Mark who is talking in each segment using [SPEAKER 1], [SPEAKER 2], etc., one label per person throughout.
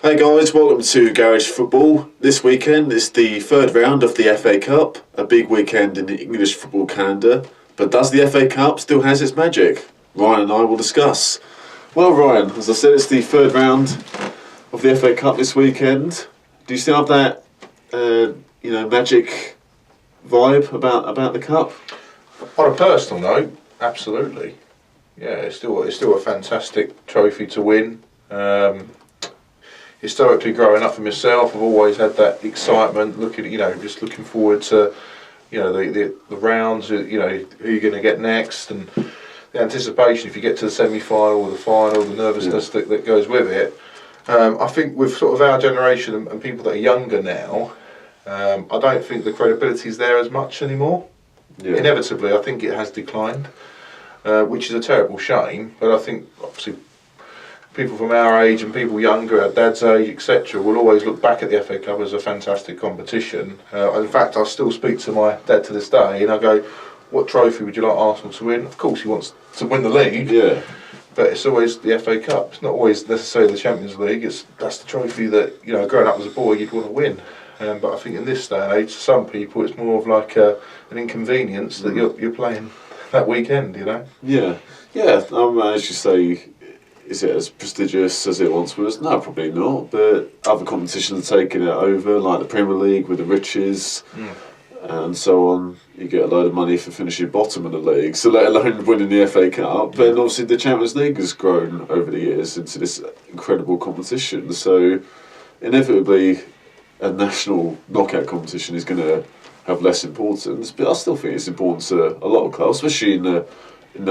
[SPEAKER 1] Hey guys, welcome to Garage Football. This weekend is the third round of the FA Cup, a big weekend in the English football calendar. But does the FA Cup still has its magic? Ryan and I will discuss. Well, Ryan, as I said, it's the third round of the FA Cup this weekend. Do you still have that, magic vibe about the cup?
[SPEAKER 2] On a personal note, absolutely. Yeah, it's still a fantastic trophy to win. Historically, growing up for myself, I've always had that excitement. Just looking forward to, the rounds. Who you're going to get next, and the anticipation if you get to the semi-final or the final, the nervousness that goes with it. I think with sort of our generation and people that are younger now, I don't think the credibility is there as much anymore. Yeah. Inevitably, I think it has declined, which is a terrible shame. But I think obviously people from our age and people younger, our dad's age, etc., will always look back at the FA Cup as a fantastic competition. In fact, I still speak to my dad to this day, and I go, "What trophy would you like Arsenal to win?" Of course, he wants to win the league. Yeah. But it's always the FA Cup. It's not always necessarily the Champions League. That's the trophy that, growing up as a boy, you'd want to win. But I think in this day and age, to some people, it's more of like an inconvenience that you're playing that weekend.
[SPEAKER 1] Yeah. As you say, is it as prestigious as it once was? No, probably not. But other competitions are taking it over, like the Premier League with the riches and so on. You get a load of money for finishing bottom of the league, so let alone winning the FA Cup. But obviously the Champions League has grown over the years into this incredible competition. So inevitably a national knockout competition is going to have less importance. But I still think it's important to a lot of clubs, especially in the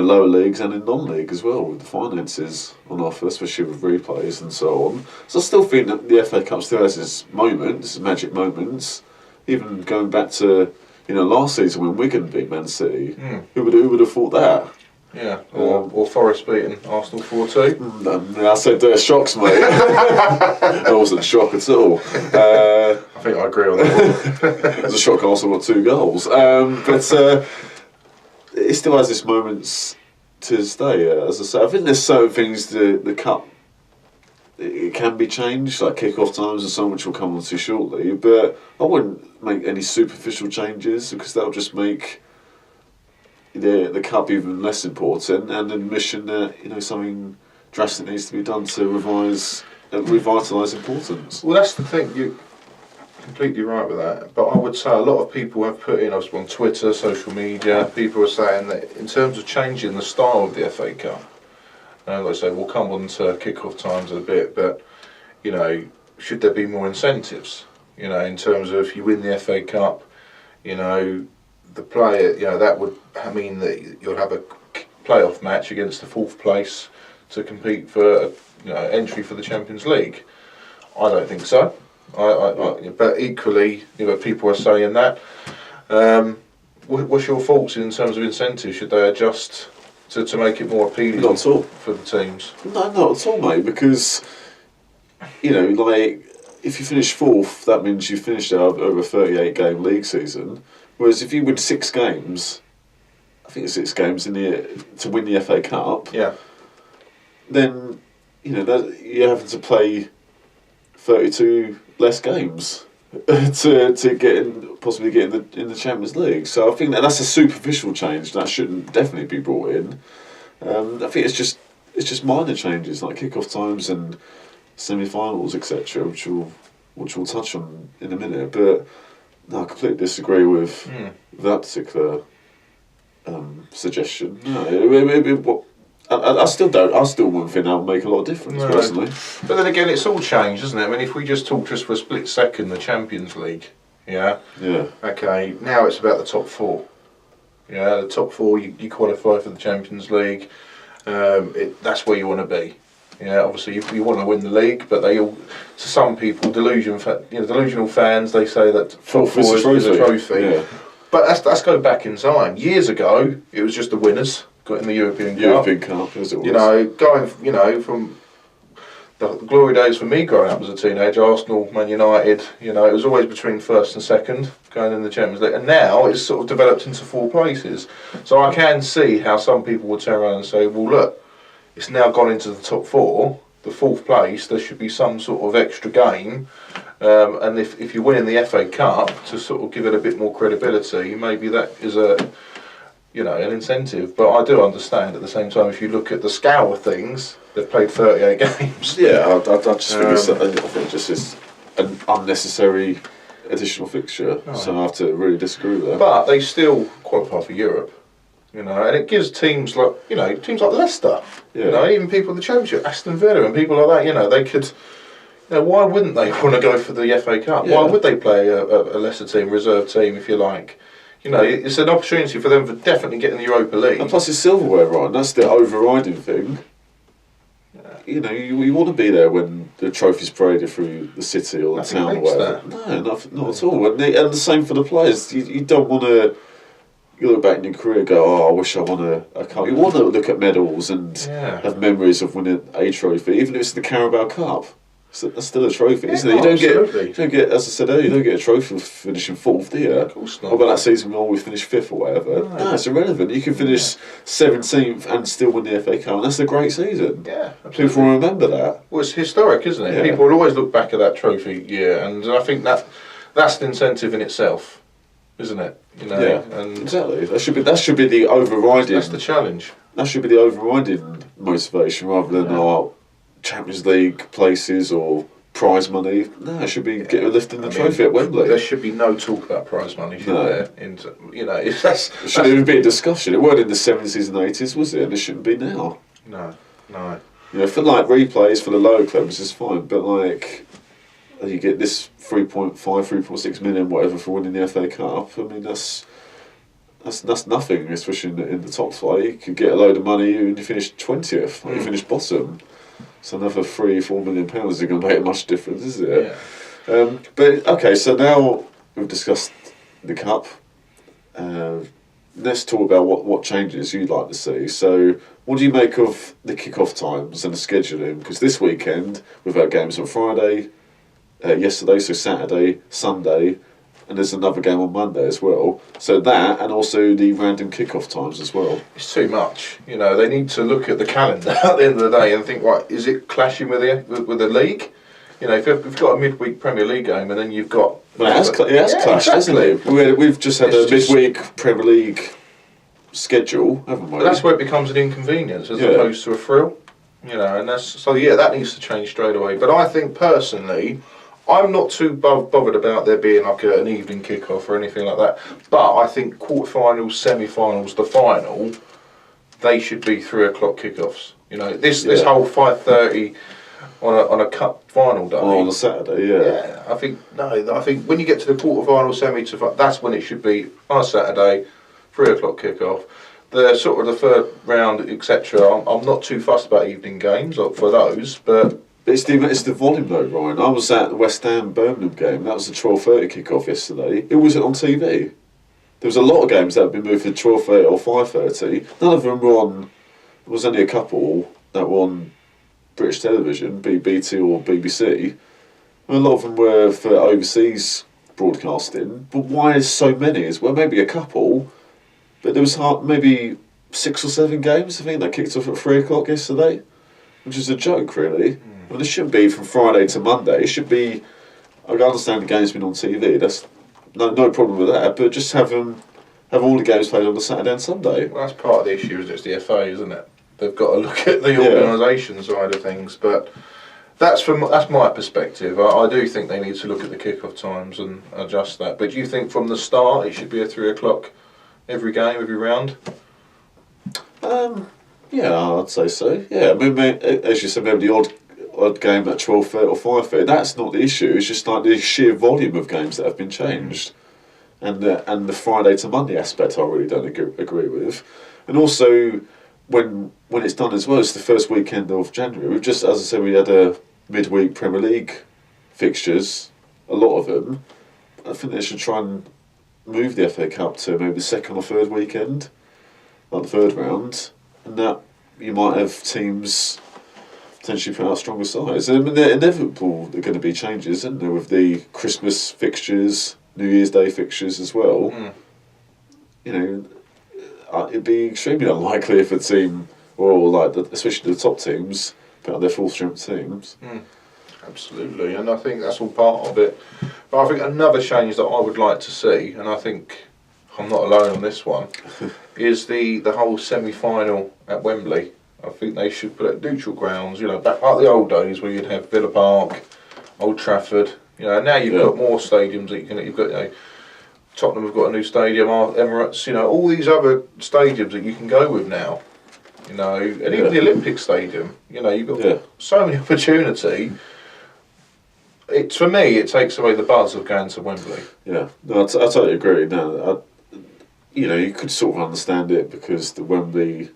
[SPEAKER 1] lower leagues and in non-league as well, with the finances on offer, especially with replays and so on. So I still think that the FA Cup still has its moments, its magic moments. Even going back to last season when Wigan beat Man City, who would have thought that?
[SPEAKER 2] Yeah, or Forest beating Arsenal 4-2.
[SPEAKER 1] I said shocks, mate. I wasn't shocked at all.
[SPEAKER 2] I think I agree on that one.
[SPEAKER 1] It was a shock Arsenal got 2 goals. But it still has its moments to this day. As I say, I think there's certain things the cup it can be changed, like kick-off times and so on, which we'll come on to shortly. But I wouldn't make any superficial changes because that'll just make the cup even less important, and an admission that something drastic needs to be done to revitalise importance.
[SPEAKER 2] Well, that's the thing. You're completely right with that. But I would say a lot of people have put in, I was on Twitter, social media, people are saying that in terms of changing the style of the FA Cup, like I say, we'll come on to kick-off times in a bit, but, should there be more incentives? In terms of if you win the FA Cup, the player, that would mean that you'll have a playoff match against the 4th place to compete for, entry for the Champions League. I don't think so. But equally, people are saying that. What's your thoughts in terms of incentives? Should they adjust to make it more appealing
[SPEAKER 1] not at all.
[SPEAKER 2] For the teams?
[SPEAKER 1] No, not at all, mate, because, if you finish 4th, that means you finished over a 38-game league season. Whereas if you win 6 games, I think it's 6 games to win the FA Cup, then, you're having to play 32 less games to possibly get in the Champions League. So I think that's a superficial change that shouldn't definitely be brought in. I think it's just minor changes like kick-off times and semi-finals, etc., which we'll touch on in a minute. But no, I completely disagree with that particular suggestion. No, I still don't. I still wouldn't think that would make a lot of difference, personally.
[SPEAKER 2] But then again, it's all changed, isn't it? I mean, if we just talk just for a split second, the Champions League, yeah. Okay, now it's about the top 4. Yeah, the top 4, you qualify for the Champions League. That's where you want to be. Yeah, obviously you want to win the league, but they all, to some people, delusional fans, they say that top 4 is a trophy. Yeah. But that's going back in time. Years ago, it was just the winners got in the European
[SPEAKER 1] Cup, as it was.
[SPEAKER 2] Going from the glory days for me growing up as a teenager, Arsenal, Man United, it was always between 1st and 2nd going in the Champions League, and now it's sort of developed into 4 places. So I can see how some people would turn around and say, well, look, it's now gone into the top 4, the fourth place, there should be some sort of extra game. And if you're winning the FA Cup, to sort of give it a bit more credibility, maybe that is an incentive. But I do understand at the same time, if you look at the scale of things, they've played 38 games.
[SPEAKER 1] Yeah, I just think it's just an unnecessary additional fixture.
[SPEAKER 2] Oh.
[SPEAKER 1] So I have to really disagree with that.
[SPEAKER 2] But they still qualify for Europe. And it gives teams like Leicester, even people in the Championship, Aston Villa and people like that, they could, why wouldn't they want to go for the FA Cup?
[SPEAKER 1] Yeah.
[SPEAKER 2] Why would they play a Leicester team, reserve team, if you like? It's an opportunity for them for definitely getting the Europa League.
[SPEAKER 1] And plus it's silverware, right? And that's the overriding thing. Yeah. You want to be there when the trophy's paraded through the city or the town or whatever. No, not at all. And the same for the players. You don't want to... You look back in your career and go, oh, I wish I won a cup. You want to look at medals and have memories of winning a trophy, even if it's the Carabao Cup. So that's still a trophy, isn't it? You don't get, as I said earlier, you don't get a trophy for finishing fourth, do you?
[SPEAKER 2] Of course not.
[SPEAKER 1] What about that season when we finished fifth or whatever? No, it's irrelevant. You can finish 17th and still win the FA Cup, and that's a great season.
[SPEAKER 2] Yeah, absolutely.
[SPEAKER 1] People will remember that.
[SPEAKER 2] Well, it's historic, isn't it?
[SPEAKER 1] Yeah.
[SPEAKER 2] People will always look back at that trophy year, and I think that's an incentive in itself, isn't it?
[SPEAKER 1] Yeah,
[SPEAKER 2] and
[SPEAKER 1] exactly. That should be the overriding.
[SPEAKER 2] That's the challenge.
[SPEAKER 1] That should be the overriding motivation rather than our Champions League places or prize money. No, it should be lifting the trophy at Wembley.
[SPEAKER 2] There should be no talk about prize money, should there? It
[SPEAKER 1] shouldn't even be a discussion. It weren't in the 70s and 80s, was it? And it shouldn't be now.
[SPEAKER 2] No.
[SPEAKER 1] For replays for the lower clubs is fine, but you get this 3.5, 3.6 million, whatever, for winning the FA Cup. I mean, that's nothing, especially in the top flight. You could get a load of money and you finish 20th, or you finish bottom. So another £3-4 million isn't going to make much difference, is it? Yeah. But okay, so now we've discussed the cup. Let's talk about what changes you'd like to see. So, what do you make of the kick-off times and the scheduling? Because this weekend we've had games on Friday. Yesterday, so Saturday, Sunday, and there's another game on Monday as well. So that, and also the random kick-off times as well.
[SPEAKER 2] It's too much. They need to look at the calendar at the end of the day and think, right, is it clashing with the league? If you've got a midweek Premier League game and then you've got...
[SPEAKER 1] Well, it has clashed, hasn't it? We've just had a midweek Premier League schedule, haven't we?
[SPEAKER 2] But that's where it becomes an inconvenience as opposed to a thrill. And that needs to change straight away. But I think personally, I'm not too bothered about there being an evening kick-off or anything like that. But I think quarterfinals, semi-finals, the final, they should be 3 o'clock kick-offs. This whole 5:30 on a cup final day.
[SPEAKER 1] On a Saturday,
[SPEAKER 2] yeah. I think when you get to the quarterfinal, semi to that's when it should be on a Saturday, 3 o'clock kick-off. The sort of the third round, etc. I'm not too fussed about evening games for those, but.
[SPEAKER 1] It's the volume though, Ryan. I was at the West Ham Birmingham game. That was the 12:30 kick-off yesterday. It wasn't on TV. There was a lot of games that had been moved to 12:30 or 5:30. None of them were on. There was only a couple that were on British television, BT or BBC. And a lot of them were for overseas broadcasting. But why so many? As well, maybe a couple, but there was maybe 6 or 7 games. I think that kicked off at 3 o'clock yesterday, which is a joke, really. Well, it shouldn't be from Friday to Monday. It should be. I understand the game's been on TV. That's no problem with that. But just have all the games played on the Saturday and Sunday.
[SPEAKER 2] Well, that's part of the issue. Is it's the FA, isn't it? They've got to look at the organisation side of things. But that's my perspective. I do think they need to look at the kick-off times and adjust that. But do you think from the start it should be a 3 o'clock every game, every round?
[SPEAKER 1] Yeah, I'd say so. Yeah, I mean, as you said, maybe the odd game at 12:30 or 5:30. That's not the issue. It's just the sheer volume of games that have been changed, and the Friday to Monday aspect I really don't agree with. And also, when it's done as well, it's the first weekend of January. We've just, as I said, we had a midweek Premier League fixtures, a lot of them. I think they should try and move the FA Cup to maybe the second or third weekend, like the third round, and that you might have teams potentially put out stronger sides. I mean, they're inevitable. There are going to be changes, isn't there, with the Christmas fixtures, New Year's Day fixtures as well. It'd be extremely unlikely if a team, or especially the top teams, put out their full strength teams.
[SPEAKER 2] Absolutely, and I think that's all part of it. But I think another change that I would like to see, and I think I'm not alone on this one, is the whole semi-final at Wembley. I think they should put it at neutral grounds, back like the old days where you'd have Villa Park, Old Trafford. Now you've got more stadiums that you've got. Tottenham have got a new stadium, Emirates. All these other stadiums that you can go with now. And even the Olympic Stadium. You've got so many opportunity. For me, it takes away the buzz of going to Wembley.
[SPEAKER 1] Yeah, no, I totally agree. No, you could sort of understand it because the Wembley,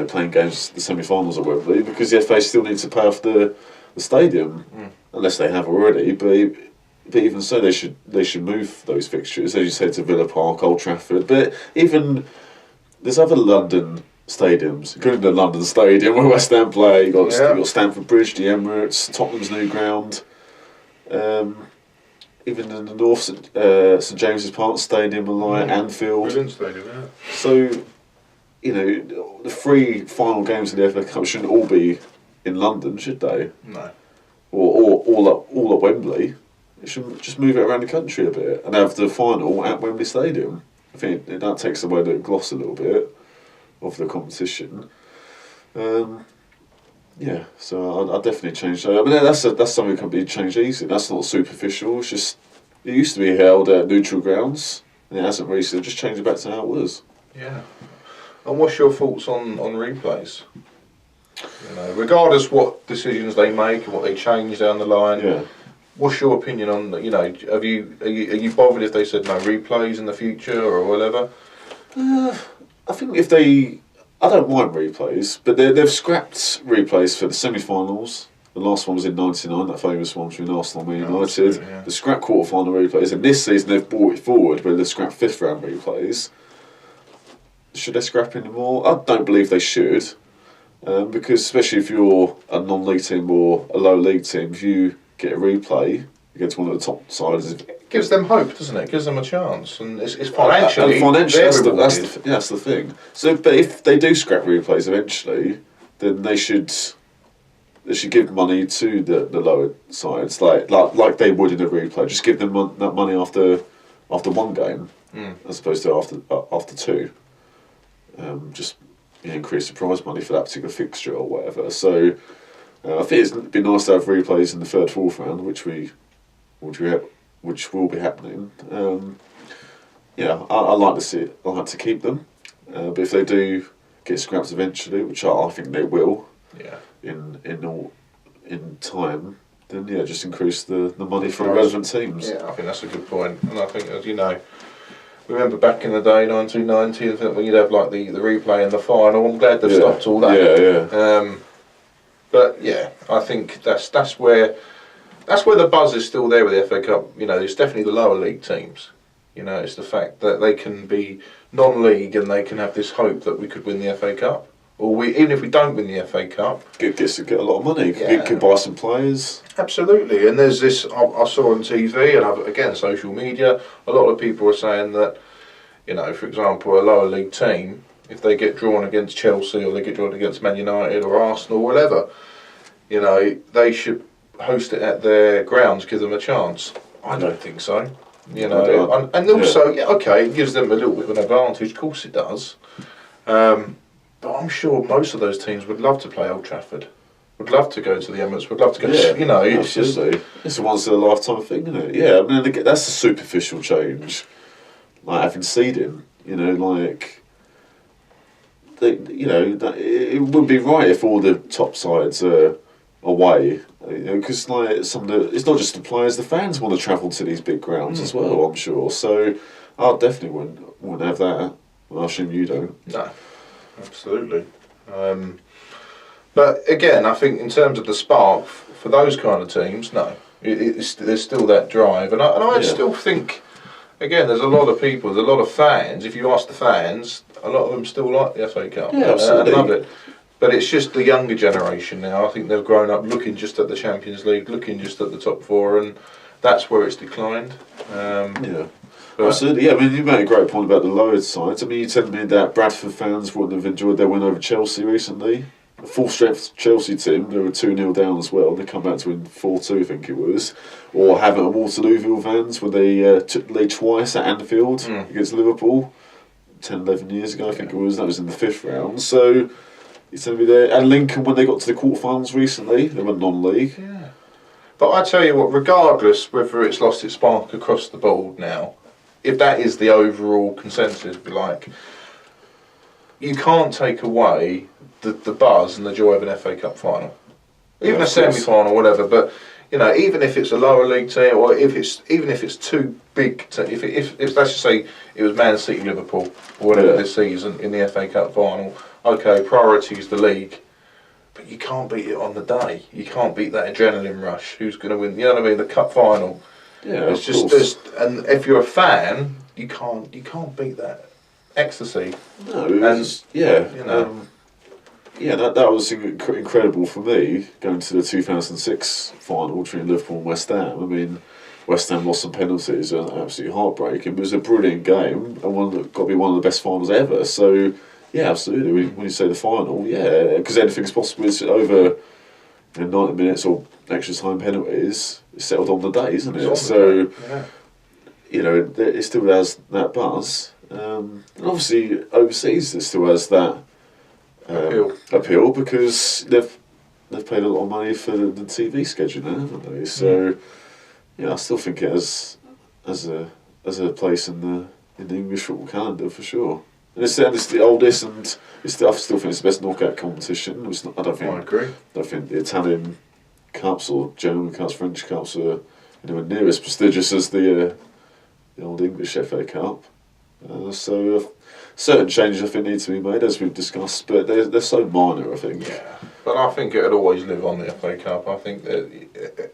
[SPEAKER 1] playing games, the semi-finals at Wembley, because the FA still needs to pay off the stadium, unless they have already. But even so, they should move those fixtures, as you said, to Villa Park, Old Trafford. But even there's other London stadiums, including the London Stadium where West Ham play. You've got Stamford Bridge, the Emirates, Tottenham's new ground. Even in the north, St James's Park Stadium, Anfield.
[SPEAKER 2] Brilliant stadium, yeah.
[SPEAKER 1] So, the 3 final games of the FA Cup shouldn't all be in London, should they?
[SPEAKER 2] No.
[SPEAKER 1] Or all at Wembley. They should just move it around the country a bit and have the final at Wembley Stadium. I think that takes away the gloss a little bit of the competition. So I'll definitely change that. I mean, that's something that can be changed easily. That's not superficial. It's just, it used to be held at neutral grounds, and it hasn't recently. Just change it back to how it was.
[SPEAKER 2] Yeah. And what's your thoughts on replays? Regardless what decisions they make and what they change down the line.
[SPEAKER 1] Yeah.
[SPEAKER 2] What's your opinion on? Are you bothered if they said no replays in the future or whatever?
[SPEAKER 1] I think I don't mind replays, but they've scrapped replays for the semi-finals. The last one was in '99, that famous one between Arsenal and United.
[SPEAKER 2] Yeah.
[SPEAKER 1] The scrap quarter-final replays, and this season they've brought it forward where they've scrapped 5th round replays. Should they scrap any more? I don't believe they should, because especially if you're a non-league team or a low league team, if you get a replay against one of the top sides,
[SPEAKER 2] it gives them hope, doesn't it? It gives them a chance, and it's financially.
[SPEAKER 1] That's the thing. So, but if they do scrap replays eventually, then they should give money to the lower sides, like they would in a replay. Just give them that money after one game, as opposed to after 2. Just increase the prize money for that particular fixture or whatever. So, I think it'd be nice to have replays in the 3rd, 4th round, which will be happening. I like to see it. I like to keep them, but if they do get scrapped eventually, which I think they will, in time, then just increase the money for relevant teams.
[SPEAKER 2] Yeah, I think that's a good point, and I think remember back in the day, 1990, when you'd have like the replay and the final. I'm glad they've stopped all that. But I think that's where the buzz is still there with the FA Cup. It's definitely the lower league teams. It's the fact that they can be non-league and they can have this hope that we could win the FA Cup. Or even if we don't win the FA Cup,
[SPEAKER 1] gets to get a lot of money. Could buy some players.
[SPEAKER 2] Absolutely. And there's this I saw on TV and again social media. A lot of people are saying that, for example, a lower league team, if they get drawn against Chelsea or they get drawn against Man United or Arsenal or whatever, they should host it at their grounds, give them a chance. I don't think so. And also, it gives them a little bit of an advantage. Of course, it does. But I'm sure most of those teams would love to play Old Trafford. Would love to go to the Emirates. Would love to go. It's just
[SPEAKER 1] it's a once in a lifetime thing, isn't it? Yeah, I mean that's a superficial change, like having seeding. That it would be right if all the top sides are away, because it's not just the players, the fans want to travel to these big grounds as well. I'm sure. So I definitely wouldn't have that. I assume you don't.
[SPEAKER 2] No, absolutely. But again, I think in terms of the spark for those kind of teams, no, there's still that drive, and I still think. Again, there's a lot of people, there's a lot of fans. If you ask the fans, a lot of them still like the FA Cup.
[SPEAKER 1] Yeah, absolutely.
[SPEAKER 2] I love it. But it's just the younger generation now. I think they've grown up looking just at the Champions League, looking just at the top 4, and that's where it's declined.
[SPEAKER 1] Absolutely. Yeah, I mean, you made a great point about the lower sides. I mean, you telling me that Bradford fans wouldn't have enjoyed their win over Chelsea recently? a full strength Chelsea team, they were 2-0 down as well, and they come back to win 4-2, I think it was. Or having a Waterlooville fans when they took the lead twice at Anfield against Liverpool 10, 11 years ago, I think it was. That was in the 5th round. So it's going to be there. And Lincoln, when they got to the quarterfinals recently, they went non-league.
[SPEAKER 2] Yeah. But I tell you what, regardless whether it's lost its spark across the board now, if that is the overall consensus, if you like, you can't take away the buzz and the joy of an FA Cup final. Even a semi-final or whatever, but you know, even if it's a lower league team, or even if it's too big, if let's just say it was Man City, Liverpool, or whatever this season in the FA Cup final, okay, priority is the league, but you can't beat it on the day. You can't beat that adrenaline rush. Who's going to win? You know what I mean? The cup final.
[SPEAKER 1] Yeah,
[SPEAKER 2] it's just and if you're a fan, you can't beat that ecstasy.
[SPEAKER 1] No, that was incredible for me, going to the 2006 final between Liverpool and West Ham. I mean, West Ham lost some penalties, and absolutely heartbreaking. It was a brilliant game, and one that got to be one of the best finals ever. So, yeah, absolutely. When you say the final, yeah, because anything's possible. It's over 90 minutes or extra time penalties. It's settled on the day, isn't it? So, you know, it still has that buzz. And obviously, overseas, it still has that appeal because they've paid a lot of money for the TV schedule now, haven't they? So, I still think it has as a place in the English football calendar for sure. And it's the oldest, and I still think it's the best knockout competition. I agree. I don't think the Italian cups or German cups, French cups are anywhere near as prestigious as the old English FA Cup. So certain changes I think need to be made, as we've discussed, but they're so minor, I think.
[SPEAKER 2] Yeah, but I think it'll always live on the FA Cup. I think that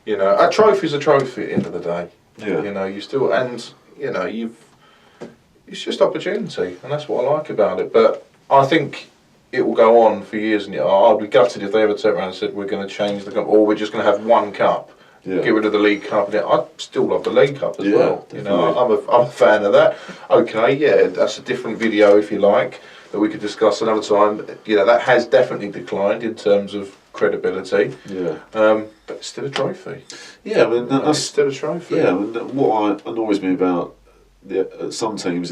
[SPEAKER 2] a trophy's a trophy at the end of the day.
[SPEAKER 1] Yeah.
[SPEAKER 2] You still it's just opportunity, and that's what I like about it. But I think it will go on for years and years. I'd be gutted if they ever turned around and said we're going to change the cup, or we're just going to have one cup. Yeah. Get rid of the League Cup. I still love the League Cup as well. Definitely. I'm a fan of that. Okay, yeah, that's a different video if you like that we could discuss another time. That has definitely declined in terms of credibility.
[SPEAKER 1] Yeah.
[SPEAKER 2] But it's still a trophy.
[SPEAKER 1] Yeah, I mean that's
[SPEAKER 2] still a trophy.
[SPEAKER 1] Yeah, I mean, what annoys me about some teams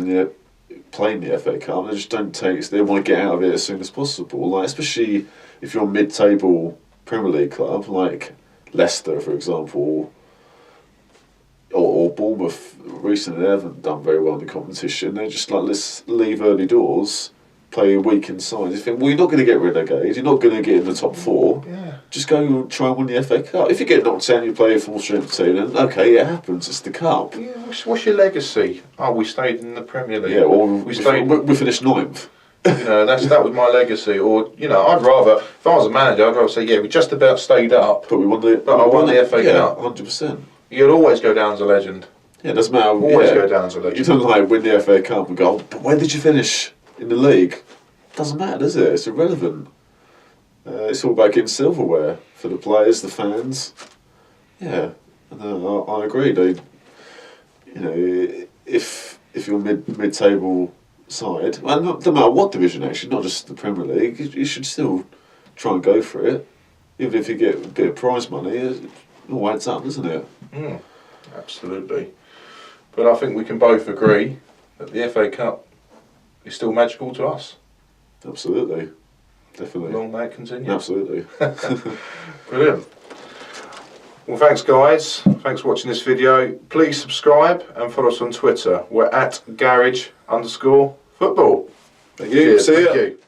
[SPEAKER 1] playing the FA Cup, they just don't they want to get out of it as soon as possible. Like, especially if you're a mid-table Premier League club like Leicester, for example, or Bournemouth recently, they haven't done very well in the competition. They're just like, let's leave early doors, play a week inside. You think, well, you're not going to get relegated, you're not going to get in the top 4.
[SPEAKER 2] Yeah.
[SPEAKER 1] Just go try and win the FA Cup. If you get knocked out and you play a full strength team, then okay, it happens, it's the cup.
[SPEAKER 2] Yeah, what's your legacy? Oh, we stayed in the Premier League.
[SPEAKER 1] Yeah, well, we finished 9th.
[SPEAKER 2] That was my legacy. Or I'd rather, if I was a manager, I'd rather say, yeah, we just about stayed up,
[SPEAKER 1] but I won the FA Cup. 100%.
[SPEAKER 2] You'll always go down as a legend.
[SPEAKER 1] Yeah, it doesn't matter.
[SPEAKER 2] Always go down as a legend.
[SPEAKER 1] You don't win the FA Cup and go, but when did you finish in the league? Doesn't matter, does it? It's irrelevant. It's all about getting silverware for the players, the fans. Yeah, I agree. If you're mid-table side, and no matter what division, actually, not just the Premier League, you should still try and go for it. Even if you get a bit of prize money, it all adds up, doesn't it?
[SPEAKER 2] Absolutely. But I think we can both agree that the FA Cup is still magical to us.
[SPEAKER 1] Absolutely. Definitely.
[SPEAKER 2] Long may it continue.
[SPEAKER 1] Absolutely.
[SPEAKER 2] Brilliant. Well, thanks guys. Thanks for watching this video. Please subscribe and follow us on Twitter. We're at garage_football.
[SPEAKER 1] Thank you.
[SPEAKER 2] Cheers.
[SPEAKER 1] See ya.
[SPEAKER 2] Thank you.